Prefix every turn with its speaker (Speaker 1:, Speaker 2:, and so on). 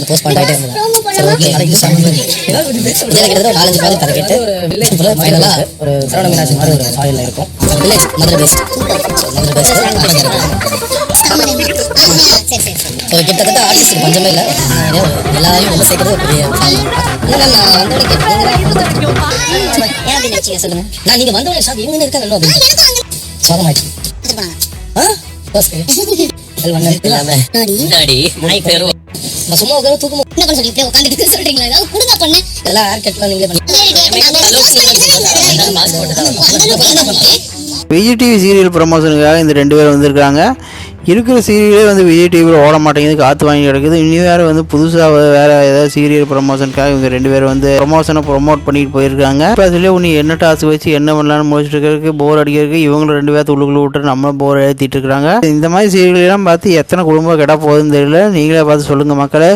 Speaker 1: Post பண்ணிட்டே இருந்தேன். சரி ஓகே நாளைக்கு இதில் கிட்டத்தட்ட 4-5 ப்ராஜெக்ட் அதை கேட்டு அப்புறம் ஃபைனலாக ஒரு சரவண மீனாட்சி மாதிரி ஒரு சாயலில் இருக்கும். வில்லேஜ் மதுரை பேஸ்ட் ஸோ கிட்டத்தட்ட ஆர்டிஸ்ட்டுக்கு பஞ்சமே இல்லை. எல்லாரையும் ஒன்று சேர்க்கறது ஒரு பெரிய நான் வந்தோடனே கேட்டேன் சொல்லுங்க. நான் நீங்கள் வந்தோடனே சார் இவங்க இருக்காங்க அப்படின்னு சோகமாயிடுச்சு. சும்மா உட்காந்து தூக்கம் என்ன பண்ண சொல்லி உட்காந்துட்டு சொல்றீங்களா? ஏதாவது கொடுங்க பண்ணு எல்லாம் ஹேர் கட்லாம் நீங்களே பண்ணி
Speaker 2: விஜய் டிவி சீரியல் ப்ரமோஷனுக்காக இந்த 2 பேர் வந்திருக்காங்க. இருக்கிற சீரியலே வந்து விஜய் டிவியில் ஓட மாட்டேங்குது, காற்று வாங்கி கிடக்குது. இனி வேறு வந்து புதுசாக வேறு ஏதாவது சீரியல் ப்ரமோஷனுக்காக இவங்க 2 பேர் வந்து ப்ரமோஷனை ப்ரொமோட் பண்ணிட்டு போயிருக்காங்க. இப்போ அதில் உன்னை என்ன டாஸ்க் வச்சு என்ன பண்ணலான்னு முடிச்சுட்டு இருக்கிறதுக்கு போர் அடிக்கிறதுக்கு இவங்களும் 2 பேர்த்து உள்ளுக்குள்ள விட்டு நம்மளும் போர் ஏற்றிட்டு இருக்கிறாங்க. இந்த மாதிரி சீரியல்லாம் பார்த்து எத்தனை குடும்பம் கெட போகுதுன்னு தெரியல. நீங்களே பார்த்து சொல்லுங்கள் மக்களே.